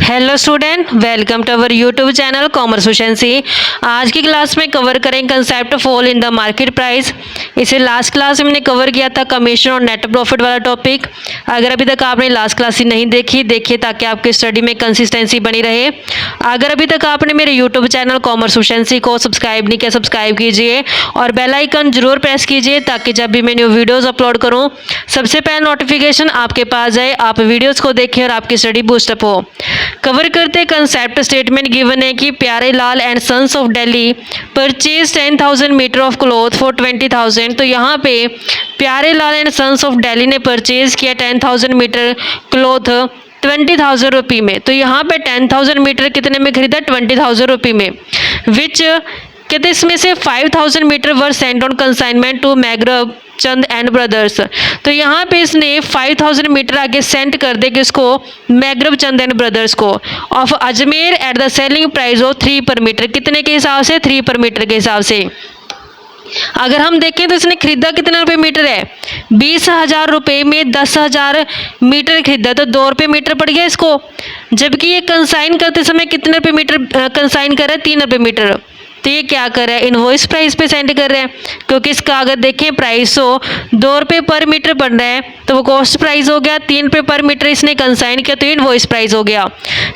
Hello student, welcome to our YouTube channel commerce efficiency. आज की class में cover करेंगे concept fall in the market price. इसे last class में हमने कवर किया था कमीशन और नेट प्रॉफिट वाला टॉपिक। अगर अभी तक आपने लास्ट क्लास नहीं देखिए ताकि आपकी स्टडी में कंसिस्टेंसी बनी रहे। अगर अभी तक आपने मेरे यूट्यूब चैनल कॉमर्स एफिशिएंसी को सब्सक्राइब नहीं किया, सब्सक्राइब कीजिए और बेल आइकन जरूर प्रेस कीजिए ताकि जब भी मैं न्यू वीडियोज़ अपलोड करूँ सबसे पहले नोटिफिकेशन आपके पास जाए, आप वीडियोज़ को देखें और आपकी स्टडी बूस्टअप हो। कवर करते कंसेप्ट स्टेटमेंट गिवन है कि Pyare Lal and sons of Delhi purchase 10,000 metre of cloth for 20,000। तो यहाँ पे Pyare Lal and sons of Delhi ने परचेज किया 10,000 मीटर क्लॉथ 20,000 रुपये में। तो यहाँ पे 10,000 मीटर कितने में खरीदा? 20,000 रुपये में। विच कहते इसमें से 5,000 metre were sent on consignment to Magrab Chand and brothers. तो यहाँ पे इसने 5,000 मीटर आगे सेंड कर दे किसको? मैग्रब चंद एंड ब्रदर्स को, of Ajmer at the selling price of 3 per metre. कितने के हिसाब से? 3 पर मीटर के हिसाब से। अगर हम देखें तो इसने खरीदा कितने रुपए मीटर है? 20,000 रुपये में 10,000 मीटर खरीदा, तो 2 रुपये मीटर पड़ गया इसको। जबकि ये कंसाइन करते समय कितने रुपये मीटर कंसाइन कर रहा है? 3 रुपये मीटर। तो ये क्या कर रहा है? इनवॉइस प्राइस पे सेंड कर रहे हैं, क्योंकि इसका अगर देखें प्राइस हो 2 रुपये पर मीटर पड़ रहा है तो वो कॉस्ट प्राइस हो गया। 3 रुपये पर मीटर इसने कंसाइन किया तो इनवॉइस प्राइस हो गया।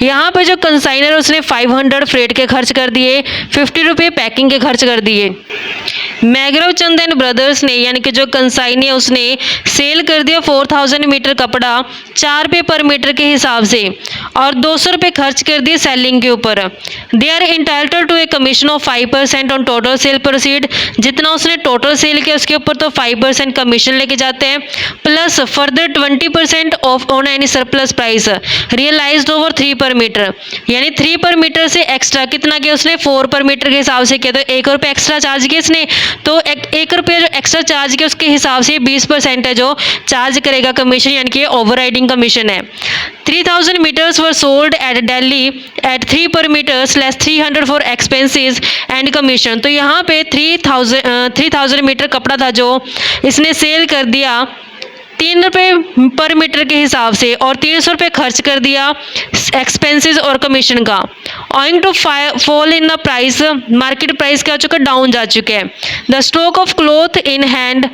यहाँ पे जो कंसाइनर उसने 500 फ्रेट के खर्च कर दिए, 50 रुपये पैकिंग के खर्च कर दिए। मैग्रव चंद एंड ब्रदर्स ने यानी कि जो कंसाइन है उसने सेल कर दिया 4,000 मीटर कपड़ा 4 रुपये पर मीटर के हिसाब से और 200 रुपये खर्च कर दिए सेलिंग के ऊपर। They are entitled to a commission of 5% on total sale proceed. जितना उसने टोटल सेल किया उसके ऊपर तो 5% कमीशन लेके जाते हैं, plus further 20% of on any surplus price realised over 3 per metre. यानी 3 पर मीटर से एक्स्ट्रा कितना किया उसने? 4 पर मीटर के हिसाब से किया, तो 1 रुपये एक्स्ट्रा चार्ज किया इसने। तो 1 रुपये जो एक्स्ट्रा चार्ज किया उसके हिसाब से 20% है जो चार्ज करेगा कमीशन, यानी कि ओवरराइडिंग कमीशन है। 3,000 metres were sold at Delhi at 3 per metres less 300 for expenses and commission. तो यहाँ पे 3,000 मीटर कपड़ा था जो इसने सेल कर दिया 3 रुपये पर मीटर के हिसाब से और 300 रुपये खर्च कर दिया एक्सपेंसेस और कमीशन का। Owing to fall in the price, market price क्या हो चुका? डाउन जा चुके हैं। The stock of cloth in hand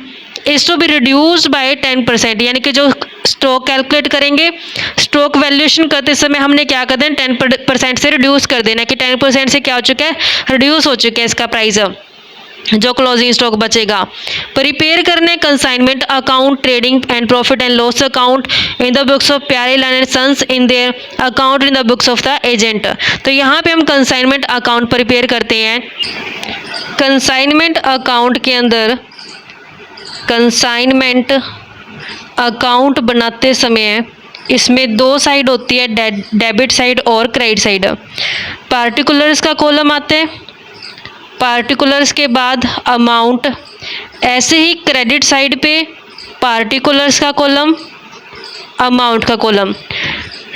is to be reduced by 10%। यानी कि जो स्टॉक कैलकुलेट करेंगे, स्टॉक वैल्यूएशन करते समय हमने क्या कर देना? 10% से रिड्यूस कर देना कि 10% से क्या हो चुका है? रिड्यूस हो चुका है इसका प्राइस, जो क्लोजिंग स्टॉक बचेगा। प्रिपेयर करने consignment account, trading and profit and loss account in the books of Pyare Lal and sons in their account in the books of the agent. तो यहाँ पे हम कंसाइनमेंट अकाउंट प्रिपेयर करते हैं। कंसाइनमेंट अकाउंट के अंदर कंसाइनमेंट अकाउंट बनाते समय इसमें 2 साइड होती है, डेबिट साइड और क्रेडिट साइड। पार्टिकुलर्स का कॉलम आता है, पार्टिकुलर्स के बाद अमाउंट, ऐसे ही क्रेडिट साइड पे पार्टिकुलर्स का कॉलम, अमाउंट का कॉलम।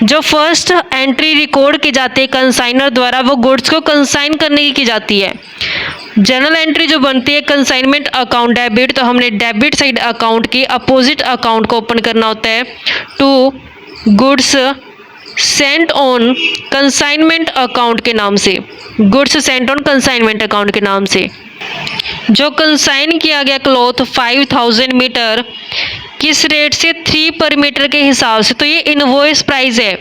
जो फर्स्ट एंट्री रिकॉर्ड की जाती है कंसाइनर द्वारा वो गुड्स को कंसाइन करने की जाती है। जर्नल एंट्री जो बनती है कंसाइनमेंट अकाउंट डेबिट, तो हमने डेबिट साइड अकाउंट की अपोजिट अकाउंट को ओपन करना होता है। To goods sent on consignment account के नाम से, goods sent on consignment account के नाम से। जो कंसाइन किया गया क्लॉथ 5,000 मीटर किस रेट से? 3 पर मीटर के हिसाब से। तो ये इनवॉइस प्राइस है,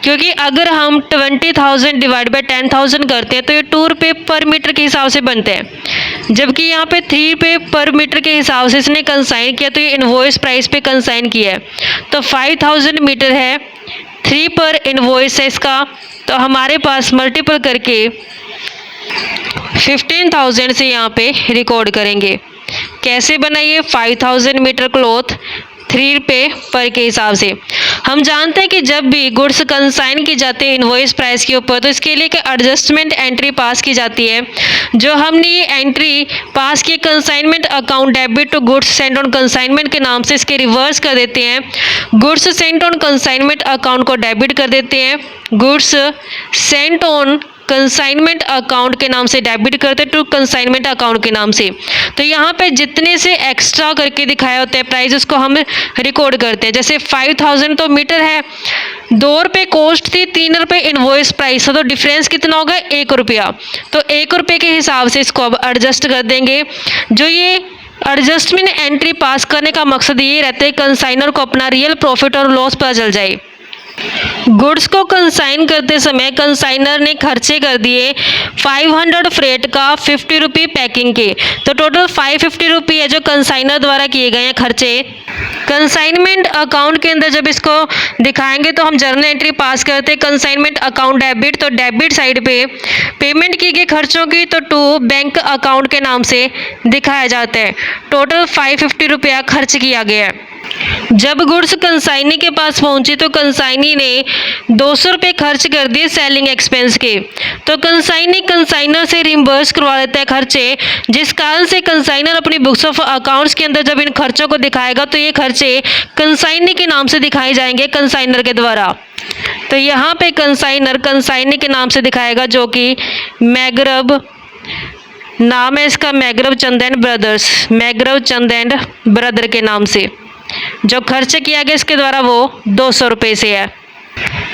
क्योंकि अगर हम 20,000 डिवाइड बाय 10,000 करते हैं तो ये 2 रुपये पर मीटर के हिसाब से बनते हैं। जबकि यहाँ पे 3 रुपये पर मीटर के हिसाब से इसने कंसाइन किया तो ये इनवॉइस प्राइस पे कंसाइन किया है। तो 5,000 मीटर है, 3 पर इनवॉइस है इसका, तो हमारे पास मल्टीपल करके 15,000 से यहाँ पे रिकॉर्ड करेंगे। कैसे बनाइए? 5,000 मीटर क्लॉथ 3 रुपये पर के हिसाब से। हम जानते हैं कि जब भी गुड्स कंसाइन की जाती है इनवॉइस प्राइस के ऊपर तो इसके लिए एक एडजस्टमेंट एंट्री पास की जाती है। जो हमने ये एंट्री पास की consignment account debit to goods sent on consignment के नाम से इसके रिवर्स कर देते हैं। Goods sent on consignment account को डेबिट कर देते हैं, goods sent on consignment account के नाम से डेबिट करते हैं टू कंसाइनमेंट अकाउंट के नाम से। तो यहाँ पे जितने से एक्स्ट्रा करके दिखाया होता है प्राइस उसको हम रिकॉर्ड करते हैं। जैसे 5000 तो मीटर है, 2 रुपये कॉस्ट थी, 3 रुपये इनवॉइस प्राइस था, तो डिफरेंस कितना होगा 1 रुपया। तो 1 रुपये के हिसाब से इसको अब एडजस्ट कर देंगे। जो ये एडजस्टमेंट एंट्री पास करने का मकसद ये रहता है कंसाइनर को अपना रियल प्रॉफिट और लॉस पता चल जाए। गुड्स को कंसाइन करते समय कंसाइनर ने खर्चे कर दिए 500 फ्रेट का, 50 रुपये पैकिंग के, तो टोटल 550 रुपये है जो कंसाइनर द्वारा किए गए हैं खर्चे। कंसाइनमेंट अकाउंट के अंदर जब इसको दिखाएंगे तो हम जर्नल एंट्री पास करते हैं कंसाइनमेंट अकाउंट डेबिट, तो डेबिट साइड पे पेमेंट की गई खर्चों की तो टू बैंक अकाउंट के नाम से दिखाया जाता है। टोटल 550 रुपया खर्च किया गया है। जब गुड्स कंसाइनी के पास पहुंची तो कंसाइनी ने 200 रुपये खर्च कर दिए सेलिंग एक्सपेंस के, तो कंसाइनी कंसाइनर से रिम्बर्स करवा लेता है खर्चे, जिस कारण से कंसाइनर अपनी बुक्स ऑफ अकाउंट्स के अंदर जब इन खर्चों को दिखाएगा तो ये खर्चे कंसाइनी के नाम से दिखाए जाएंगे कंसाइनर के द्वारा। तो यहाँ पे कंसाइनर कंसाइनी के नाम से दिखाएगा जो कि मैग्रब नाम है इसका, Magrab Chand and brothers, Magrab Chand and brother के नाम से जो खर्च किया गया इसके द्वारा वो 200 रुपये से है।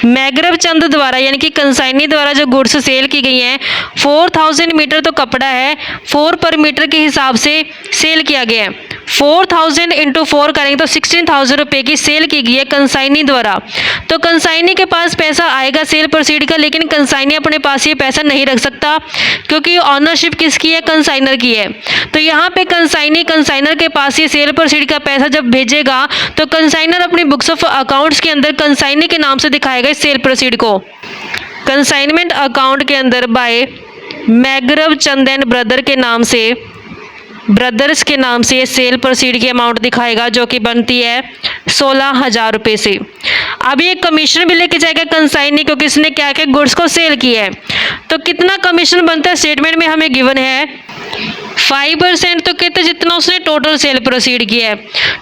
मैग्रब चंद द्वारा यानी कि कंसाइनी द्वारा जो गुड्स सेल की गई हैं 4000 मीटर तो कपड़ा है, 4 पर मीटर के हिसाब से सेल किया गया है। 4000 इंटू 4 करेंगे तो 16000 रुपये की सेल की गई है कंसाइनी द्वारा। तो कंसाइनी के पास पैसा आएगा सेल प्रोसीड का, लेकिन कंसाइनी अपने पास ये पैसा नहीं रख सकता क्योंकि ऑनरशिप किसकी है, कंसाइनर की है। तो यहाँ पे कंसाइनी कंसाइनर के पास ये सेल प्रोसीड का पैसा जब भेजेगा तो कंसाइनर अपनी बुक्स ऑफ अकाउंट्स के अंदर कंसाइनी के नाम से दिखाएगा इस सेल प्रोसीड को। कंसाइनमेंट अकाउंट के अंदर बाय मैग्रब चंद एंड ब्रदर के नाम से, ब्रदर्स के नाम से ये सेल प्रोसीड की अमाउंट दिखाएगा जो कि बनती है 16000 रुपये से। अब ये कमीशन भी लेके जाएगा कंसाइनी क्योंकि इसने क्या क्या गुड्स को सेल किया है। तो कितना कमीशन बनता है स्टेटमेंट में हमें गिवन है 5%, तो कहते जितना उसने टोटल सेल प्रोसीड किया है।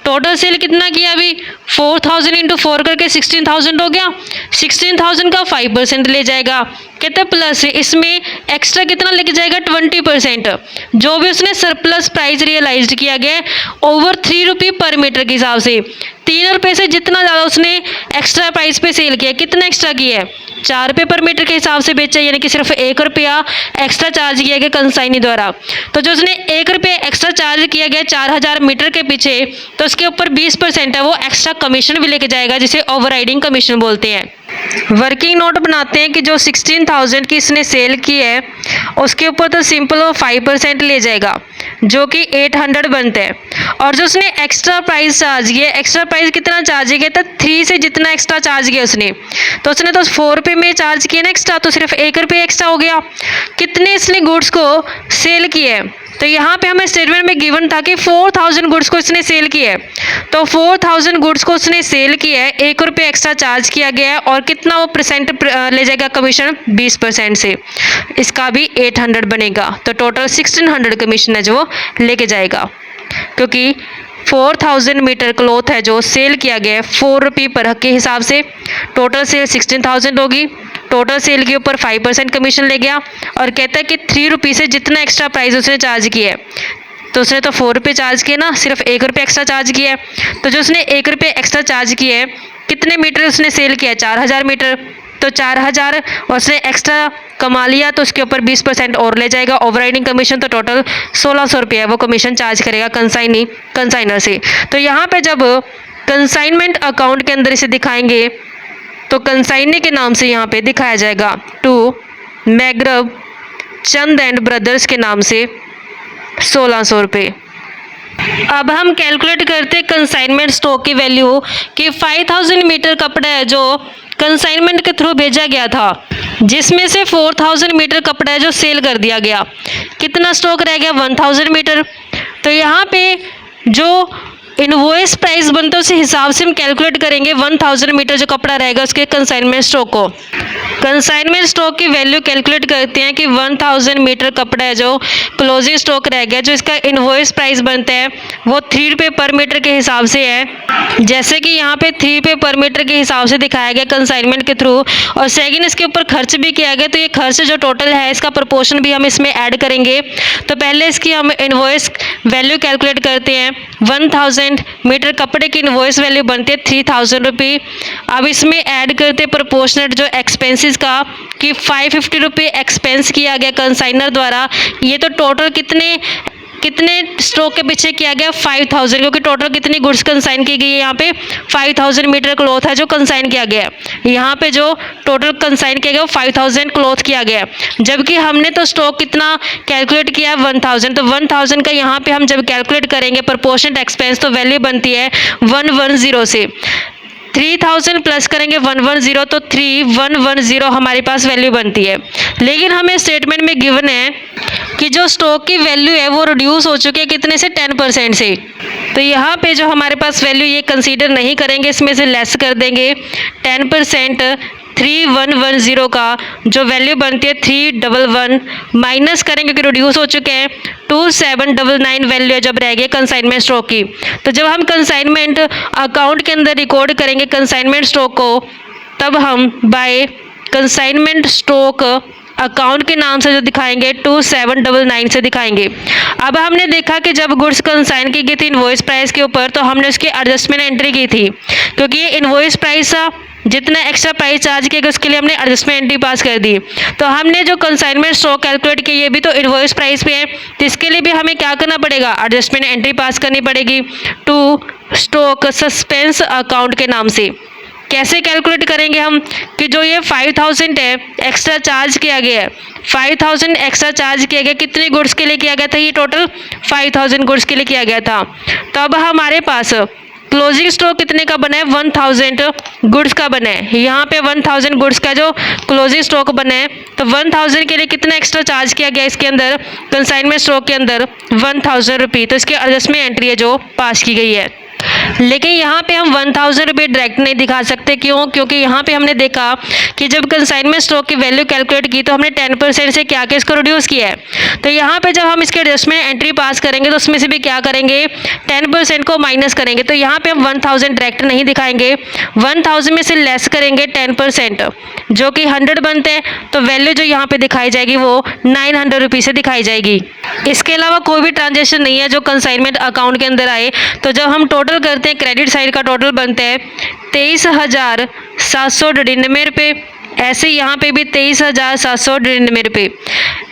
टोटल सेल कितना किया अभी 4000 इंटू 4 करके 16000 हो गया, 16000 का 5% ले जाएगा। कहते प्लस इसमें एक्स्ट्रा कितना लेके जाएगा 20%, जो भी उसने सरप्लस प्राइस रियलाइज्ड किया गया है ओवर 3 रुपये पर मीटर के हिसाब से, 3 रुपये से जितना ज़्यादा उसने एक्स्ट्रा प्राइस पे सेल किया, कितना एक्स्ट्रा किया है 4 रुपये पर मीटर के हिसाब से बेचा, यानी कि सिर्फ 1 रुपया एक्स्ट्रा चार्ज किया गया कंसाइनी द्वारा। तो जो उसने 1 रुपये एक्स्ट्रा चार्ज किया गया 4000 मीटर के पीछे, तो उसके ऊपर 20% है वो एक्स्ट्रा कमीशन भी लेके जाएगा जिसे ओवरराइडिंग कमीशन बोलते हैं। वर्किंग नोट बनाते हैं कि जो 16000 की इसने सेल की है उसके ऊपर तो सिंपल वो 5% ले जाएगा जो कि 800 बनते हैं, और जो उसने एक्स्ट्रा प्राइस चार्ज किया, एक्स्ट्रा प्राइस कितना चार्ज किया था 3 से जितना एक्स्ट्रा चार्ज किया उसने, तो उसने तो 4 रुपये में चार्ज किया ना एक्स्ट्रा, तो सिर्फ 1 रुपये एक्स्ट्रा हो गया। कितने इसने गुड्स को सेल किए हैं, तो यहाँ पे हमें स्टेटमेंट में गिवन था कि 4000 गुड्स को इसने सेल किया है, तो 4000 गुड्स को उसने सेल किया है, 1 रुपये एक्स्ट्रा चार्ज किया गया है, और कितना वो परसेंट ले जाएगा कमीशन 20% से, इसका भी 800 बनेगा। तो टोटल 1600 कमीशन है जो वो लेके जाएगा, क्योंकि 4000 मीटर क्लॉथ है जो सेल किया गया है 4 रुपये पर हक के हिसाब से, टोटल सेल 16000 होगी, टोटल सेल के ऊपर 5% कमीशन ले गया, और कहता है कि 3 रुपये से जितना एक्स्ट्रा प्राइस उसने चार्ज किया है, तो उसने तो 4 रुपये चार्ज किए ना, सिर्फ 1 रुपये एक्स्ट्रा चार्ज किया है। तो जो उसने 1 रुपये एक्स्ट्रा चार्ज किया है, कितने मीटर उसने सेल किया है 4000 मीटर, तो 4000 उसने एक्स्ट्रा कमा लिया तो उसके ऊपर 20% और ले जाएगा ओवरराइडिंग कमीशन, तो टोटल 1600 रुपये वो कमीशन चार्ज करेगा कंसाइनर से। तो यहाँ पे जब कंसाइनमेंट अकाउंट के अंदर इसे दिखाएंगे तो कंसाइनी के नाम से यहाँ पे दिखाया जाएगा to Magrab Chand and brothers के नाम से 1600 रुपये। अब हम कैलकुलेट करते हैं कंसाइनमेंट स्टॉक की वैल्यू कि 5000 मीटर कपड़ा है जो कंसाइनमेंट के थ्रू भेजा गया था, जिसमें से 4000 मीटर कपड़ा है जो सेल कर दिया गया, कितना स्टॉक रह गया 1000 मीटर। तो यहाँ पे जो इनवॉइस प्राइस बनता है उस हिसाब से हम कैलकुलेट करेंगे 1000 मीटर जो कपड़ा रहेगा उसके कंसाइनमेंट स्टॉक को। कंसाइनमेंट स्टॉक की वैल्यू कैलकुलेट करते हैं कि 1000 मीटर कपड़ा है जो क्लोजिंग स्टॉक रह गया, जो इसका इनवॉइस प्राइस बनता है वो 3 रुपये पर मीटर के हिसाब से है। जैसे कि यहाँ पे 3 रुपये पर मीटर के हिसाब से दिखाया गया कंसाइनमेंट के थ्रू, और सेकंड इसके ऊपर खर्च भी किया गया। तो ये खर्च जो टोटल है इसका प्रोपोर्शन भी हम इसमें ऐड करेंगे। तो पहले इसकी हम इनवॉइस वैल्यू कैलकुलेट करते हैं। 1000 मीटर कपड़े की इनवॉइस वैल्यू बनती है 3000 रुपये। अब इसमें ऐड करते प्रोपोर्शनेट जो एक्सपेंसेस का कि 550 रुपये एक्सपेंस किया गया कंसाइनर द्वारा। ये तो टोटल कितने स्टॉक के पीछे किया गया 5000, क्योंकि टोटल कितनी गुड्स कंसाइन की गई है यहाँ पे 5000 मीटर क्लॉथ है जो कंसाइन किया गया है। यहाँ पे जो टोटल कंसाइन किया गया 5000 क्लॉथ किया गया, जबकि हमने तो स्टॉक कितना कैलकुलेट किया 1000। तो 1000 का यहाँ पे हम जब कैलकुलेट करेंगे प्रोपोर्शनेट एक्सपेंस तो वैल्यू बनती है 110 से। 3000 प्लस करेंगे 110 तो 3110 हमारे पास वैल्यू बनती है। लेकिन हमें स्टेटमेंट में गिवन है कि जो स्टॉक की वैल्यू है वो रिड्यूस हो चुकी है कितने से 10% से। तो यहाँ पे जो हमारे पास वैल्यू ये कंसीडर नहीं करेंगे, इसमें से लेस कर देंगे 10%। 3110 का जो वैल्यू बनती है 311 माइनस करेंगे क्योंकि रिड्यूस हो चुके हैं 2799 वैल्यू जब रह गई कंसाइनमेंट स्टॉक की। तो जब हम कंसाइनमेंट अकाउंट के अंदर रिकॉर्ड करेंगे कंसाइनमेंट स्टॉक को, तब हम बाय कंसाइनमेंट स्टॉक अकाउंट के नाम से जो दिखाएंगे 2799 से दिखाएंगे। अब हमने देखा कि जब गुड्स कंसाइन की गई थी इनवॉइस प्राइस के ऊपर तो हमने उसकी एडजस्टमेंट एंट्री की थी, क्योंकि ये इनवॉइस प्राइस था, जितना एक्स्ट्रा प्राइस चार्ज किया गया उसके लिए हमने एडजस्टमेंट एंट्री पास कर दी। तो हमने जो कंसाइनमेंट स्टॉक कैलकुलेट किया ये भी तो इनवॉइस प्राइस पे है, तो इसके लिए भी हमें क्या करना पड़ेगा, एडजस्टमेंट एंट्री पास करनी पड़ेगी टू स्टॉक सस्पेंस अकाउंट के नाम से। कैसे कैलकुलेट करेंगे हम कि जो ये 5000 है एक्स्ट्रा चार्ज किया गया है, 5000 एक्स्ट्रा चार्ज किया गया कितने गुड्स के लिए किया गया था, ये टोटल 5000 गुड्स के लिए किया गया था। तो अब हमारे पास क्लोजिंग स्टॉक कितने का बना है 1000 गुड्स का बना है। यहाँ पे 1000 गुड्स का जो क्लोजिंग स्टॉक बना है, तो 1000 के लिए कितना एक्स्ट्रा चार्ज किया गया इसके अंदर कंसाइनमेंट स्टॉक के अंदर 1000 रुपये। तो इसकी एडजस्टमेंट एंट्री है जो पास की गई है। लेकिन यहाँ पे हम 1000 रुपये डायरेक्ट नहीं दिखा सकते, क्यों? क्योंकि यहाँ पे हमने देखा कि जब कंसाइनमेंट स्टॉक की वैल्यू कैलकुलेट की तो हमने 10% से क्या इसको रिड्यूस किया है। तो यहाँ पे जब हम इसके एडजस्टमेंट एंट्री पास करेंगे तो उसमें से भी क्या करेंगे 10% को माइनस करेंगे। तो यहाँ पे हम 1000 डायरेक्ट नहीं दिखाएंगे, 1000 में से लेस करेंगे 10% जो कि 100 बनते हैं। तो वैल्यू जो यहाँ पे दिखाई जाएगी वो 900 रुपये से दिखाई जाएगी। इसके अलावा कोई भी ट्रांजेक्शन नहीं है जो कंसाइनमेंट अकाउंट के अंदर आए। तो जब हम टोटल करते हैं क्रेडिट साइड का टोटल बनता है 23,799 रुपये। ऐसे यहाँ पे भी 23,799 रुपये।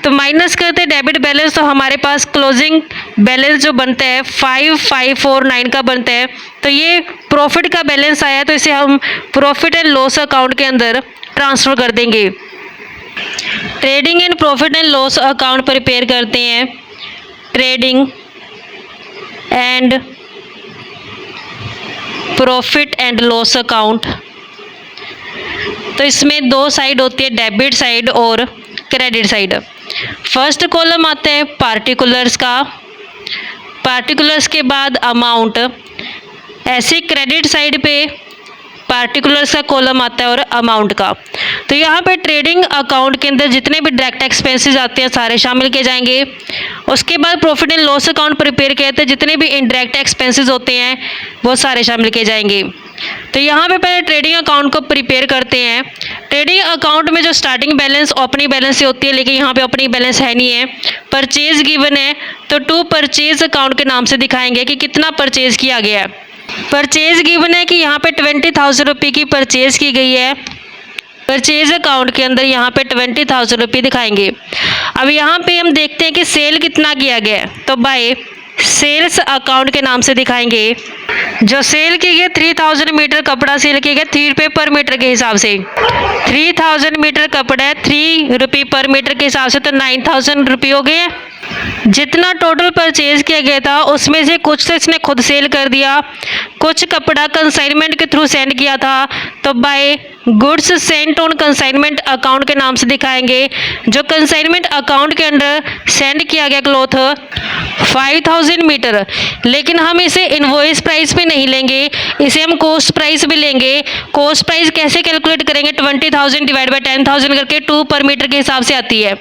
तो माइनस करते हैं डेबिट बैलेंस, तो हमारे पास क्लोजिंग बैलेंस जो बनता है 5549 का बनता है। तो ये प्रॉफिट का बैलेंस आया, तो इसे हम प्रॉफिट एंड लॉस अकाउंट के अंदर ट्रांसफ़र कर देंगे। Trading and profit and loss account prepare करते हैं। Trading and profit and loss account. तो इसमें दो साइड होती है, डेबिट साइड और क्रेडिट साइड। फर्स्ट कॉलम आता है पार्टिकुलर्स का, पार्टिकुलर्स के बाद अमाउंट। ऐसे क्रेडिट साइड पे पार्टिकुलर्स का कॉलम आता है और अमाउंट का। तो यहाँ पे ट्रेडिंग अकाउंट के अंदर जितने भी डायरेक्ट एक्सपेंसेस आते हैं सारे शामिल किए जाएंगे। उसके बाद profit and loss account prepare किए थे, जितने भी इनडायरेक्ट एक्सपेंसेस होते हैं वो सारे शामिल किए जाएंगे। तो यहाँ पे पहले ट्रेडिंग अकाउंट को प्रिपेयर करते हैं। ट्रेडिंग अकाउंट में जो स्टार्टिंग बैलेंस ओपनिंग बैलेंस से होती है, लेकिन यहाँ पे ओपनिंग बैलेंस है नहीं है। परचेज गिवन है तो टू परचेज अकाउंट के नाम से दिखाएंगे कि कितना परचेज किया गया है। परचेज गिवन है कि यहाँ पे 20,000 रुपये की परचेज की गई है। परचेज अकाउंट के अंदर यहाँ पे 20,000 रुपये दिखाएंगे। अब यहाँ पे हम देखते हैं कि सेल कितना किया गया है, तो बाय सेल्स अकाउंट के नाम से दिखाएंगे। जो सेल की गई 3000 मीटर कपड़ा सेल किया गया 3 रुपये पर मीटर के हिसाब से। 3000 मीटर कपड़ा है 3 रुपये पर मीटर के हिसाब से, तो 9000 रुपये हो गए। जितना टोटल परचेज किया गया था उसमें से कुछ तो इसने खुद सेल कर दिया, कुछ कपड़ा कंसाइनमेंट के थ्रू सेंड किया था, तो by goods sent on consignment account के नाम से दिखाएंगे। जो कंसाइनमेंट अकाउंट के अंडर सेंड किया गया क्लॉथ 5000 मीटर, लेकिन हम इसे इनवॉइस प्राइस पे नहीं लेंगे, इसे हम कॉस्ट प्राइस भी लेंगे। कॉस्ट प्राइस कैसे कैलकुलेट करेंगे? 20,000 डिवाइड बाय 10,000 करके 2 पर मीटर के हिसाब से आती है।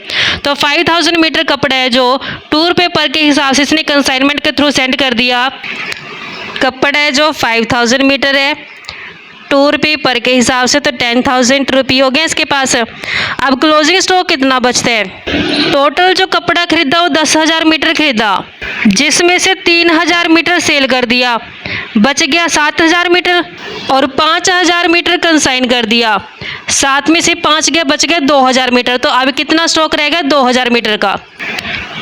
तो 5000 मीटर कपड़ा है जो 2 रुपये पर के हिसाब से इसने कंसाइनमेंट के थ्रू सेंड कर दिया। कपड़ा है जो 5000 मीटर है 2 रुपये पर के हिसाब से, तो 10,000 रुपये हो गया इसके पास। अब क्लोजिंग स्टॉक कितना बचता है? टोटल जो कपड़ा खरीदा वो 10,000 मीटर खरीदा, जिसमें से 3,000 मीटर सेल कर दिया, बच गया 7,000 मीटर और 5,000 मीटर कंसाइन कर दिया। 7 में से 5 गया, बच गया 2,000 मीटर। तो अब कितना स्टॉक रहेगा? 2,000 मीटर का।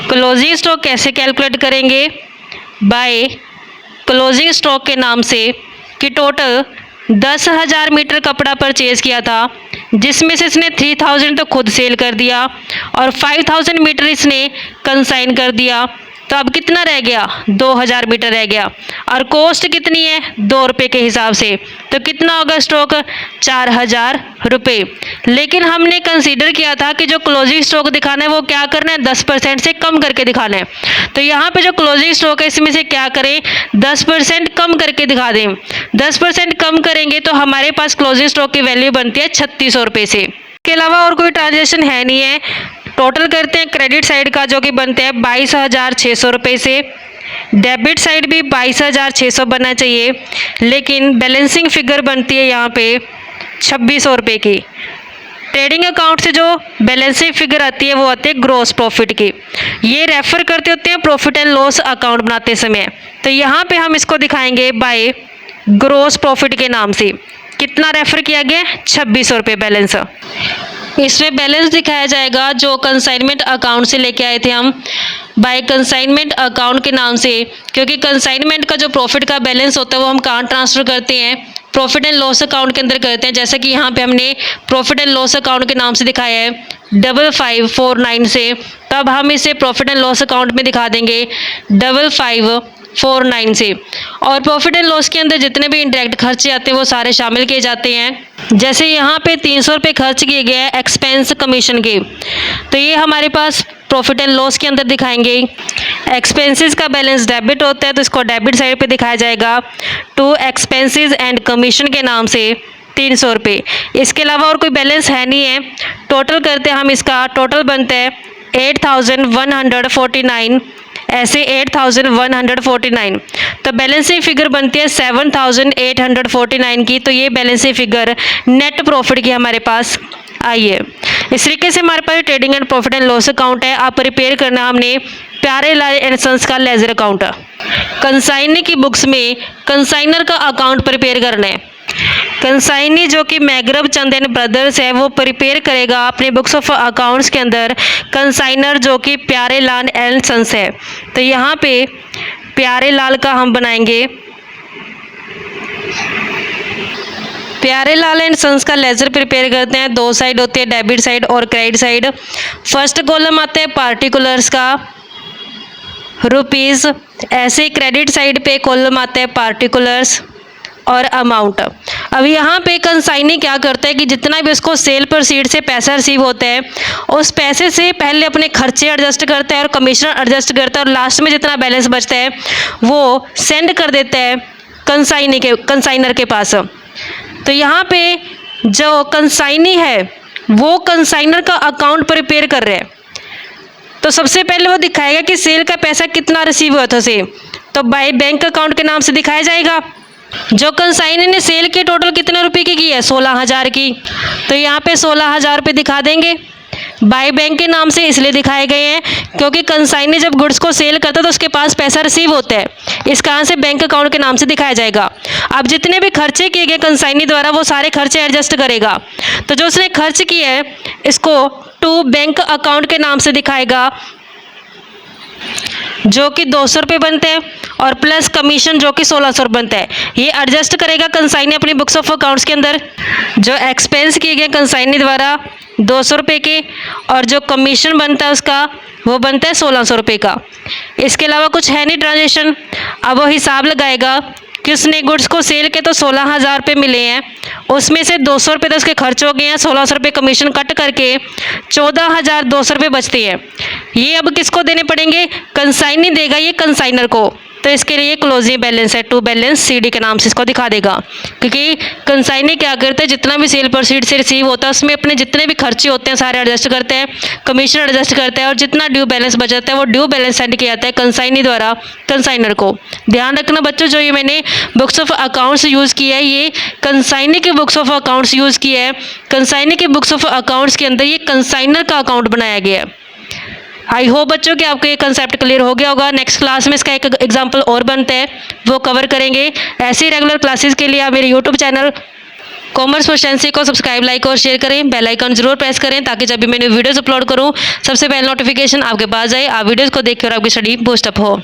क्लोजिंग स्टॉक कैसे कैलकुलेट करेंगे? बाय क्लोजिंग स्टॉक के नाम से कि टोटल 10,000 मीटर कपड़ा परचेज किया था, जिसमें से इसने 3,000 तो खुद सेल कर दिया और 5,000 मीटर इसने कंसाइन कर दिया। तो अब कितना रह गया? 2,000 मीटर रह गया। और कॉस्ट कितनी है? 2 रुपये के हिसाब से। तो कितना होगा स्टॉक? 4,000 रुपये। लेकिन हमने कंसीडर किया था कि जो क्लोजिंग स्टॉक दिखाना है वो क्या करना है? 10% से कम करके दिखाना है। तो यहाँ पे जो क्लोजिंग स्टॉक है इसमें से क्या करें? 10% कम करके दिखा दें। 10% कम करेंगे तो हमारे पास क्लोजिंग स्टॉक की वैल्यू बनती है 3600 रुपये से। इसके अलावा और कोई ट्रांजेक्शन है नहीं है। टोटल करते हैं क्रेडिट साइड का, जो कि बनते हैं 22,600 रुपये से। डेबिट साइड भी 22,600 बनना चाहिए, लेकिन बैलेंसिंग फिगर बनती है यहाँ पे 2600 रुपये की। ट्रेडिंग अकाउंट से जो बैलेंसिंग फिगर आती है वो आती है ग्रॉस प्रॉफिट की। ये रेफर करते होते हैं प्रॉफिट एंड लॉस अकाउंट बनाते समय। तो यहाँ पे हम इसको दिखाएंगे बाय ग्रॉस प्रॉफिट के नाम से। कितना रेफर किया गया? 2600 रुपये बैलेंस। इसमें बैलेंस दिखाया जाएगा जो कंसाइनमेंट अकाउंट से लेके आए थे हम, बाय कंसाइनमेंट अकाउंट के नाम से, क्योंकि कंसाइनमेंट का जो प्रॉफिट का बैलेंस होता है वो हम कहाँ ट्रांसफ़र करते हैं? प्रॉफिट एंड लॉस अकाउंट के अंदर करते हैं। जैसा कि यहाँ पे हमने प्रॉफिट एंड लॉस अकाउंट के नाम से दिखाया है 5549 से, तब हम इसे प्रॉफिट एंड लॉस अकाउंट में दिखा देंगे 5549 से। और प्रॉफिट एंड लॉस के अंदर जितने भी इंडायरेक्ट खर्चे आते हैं वो सारे शामिल किए जाते हैं। जैसे यहाँ पे 300 रुपये खर्च किए गए हैं एक्सपेंस कमीशन के, तो ये हमारे पास प्रॉफिट एंड लॉस के अंदर दिखाएंगे। एक्सपेंसेस का बैलेंस डेबिट होता है तो इसको डेबिट साइड पे दिखाया जाएगा टू एक्सपेंसेस एंड कमीशन के नाम से 300 रुपये। इसके अलावा और कोई बैलेंस है नहीं है। टोटल करते हैं हम, इसका टोटल बनता है 8,149, ऐसे 8,149। तो बैलेंसिंग फिगर बनती है 7,849 की। तो ये बैलेंसिंग फिगर नेट प्रॉफिट की हमारे पास आई है। इस तरीके से हमारे पास trading and profit and loss account है। आप प्रिपेयर करना हमने प्यारेलाल एंड सन्स का लेजर अकाउंट। कंसाइनी की बुक्स में कंसाइनर का अकाउंट प्रिपेयर करना है। कंसाइनी जो कि मैग्रब चंद एंड ब्रदर्स है वो प्रिपेयर करेगा अपने बुक्स ऑफ अकाउंट्स के अंदर कंसाइनर जो कि प्यारेलाल एंड सन्स है। तो यहाँ पे प्यारेलाल का हम बनाएंगे प्यारेलाल एंड सन्स का लेजर प्रिपेयर करते हैं। 2 साइड होती है, डेबिट साइड और क्रेडिट साइड। फर्स्ट कॉलम आता है पार्टिकुलर्स का रुपीज़, ऐसे क्रेडिट साइड पे कॉलम आता है पार्टिकुलर्स और अमाउंट। अब यहाँ पे कंसाइनी क्या करता है कि जितना भी उसको सेल प्रोसीड से पैसा रिसीव होता है उस पैसे से पहले अपने खर्चे एडजस्ट करता है और कमीशन एडजस्ट करता है, और लास्ट में जितना बैलेंस बचता है वो सेंड कर देता है कंसाइनर के पास। तो यहाँ पे जो कंसाइनी है वो कंसाइनर का अकाउंट प्रिपेयर कर रहा है। तो सबसे पहले वो दिखाएगा कि सेल का पैसा कितना रिसीव हुआ था उसे, तो बाय बैंक अकाउंट के नाम से दिखाया जाएगा। जो कंसाइनी ने सेल के टोटल कितने रुपए की है? 16,000 की। तो यहाँ पे 16,000 रुपये दिखा देंगे। बाय बैंक के नाम से इसलिए दिखाए गए हैं क्योंकि कंसाइनी जब गुड्स को सेल करता है तो उसके पास पैसा रिसीव होता है, इस कारण से बैंक अकाउंट के नाम से दिखाया जाएगा। अब जितने भी खर्चे किए गए कंसाइनी द्वारा वो सारे खर्चे एडजस्ट करेगा। तो जो उसने खर्च किए हैं इसको टू बैंक अकाउंट के नाम से दिखाएगा। जो कि 200 रुपये बनते हैं और प्लस कमीशन जो कि 1600 बनता है। ये एडजस्ट करेगा कंसाइनी अपनी बुक्स ऑफ अकाउंट्स के अंदर। जो एक्सपेंस किए गए कंसाइनी द्वारा 200 रुपये के और जो कमीशन बनता है उसका वो बनता है 1600 रुपये का। इसके अलावा कुछ है नहीं ट्रांजेक्शन। अब वो हिसाब लगाएगा कि उसने गुड्स को सेल के तो 16,000 रुपये मिले हैं, उसमें से 200 रुपये तो उसके खर्च हो गए हैं, 1600 रुपये कमीशन कट करके 14,200 रुपये बचते हैं। ये अब किसको देने पड़ेंगे? कंसाइनी देगा ये कंसाइनर को। तो इसके लिए क्लोजिंग बैलेंस है, टू बैलेंस CD के नाम से इसको दिखा देगा। क्योंकि कंसाइनी क्या करते हैं, जितना भी सेल प्रोसीड से रिसीव होता है उसमें अपने जितने भी खर्चे होते हैं सारे एडजस्ट करते हैं, कमीशन एडजस्ट करते हैं और जितना ड्यू बैलेंस बचाता है वो ड्यू बैलेंस सेंड किया जाता है कंसाइनी द्वारा कंसाइनर को। ध्यान रखना बच्चों, जो ये मैंने बुक्स ऑफ अकाउंट्स यूज़ किया है ये कंसाइनी के बुक्स ऑफ अकाउंट्स यूज़ किया है। कंसाइनी के बुक्स ऑफ अकाउंट्स के अंदर ये कंसाइनर का अकाउंट बनाया गया है। आई होप बच्चों कि आपको ये कंसेप्ट क्लियर हो गया होगा। नेक्स्ट क्लास में इसका एक एग्जाम्पल और बनता है, वो कवर करेंगे। ऐसे रेगुलर क्लासेस के लिए आप मेरे यूट्यूब चैनल कॉमर्स प्रोफिशिएंसी को सब्सक्राइब, लाइक और शेयर करें। बेल आइकन जरूर प्रेस करें ताकि जब भी मैंने वीडियोस अपलोड करूं सबसे पहले नोटिफिकेशन आपके पास आए, आप वीडियोस को देख कर आपकी स्टडी बूस्ट अप हो।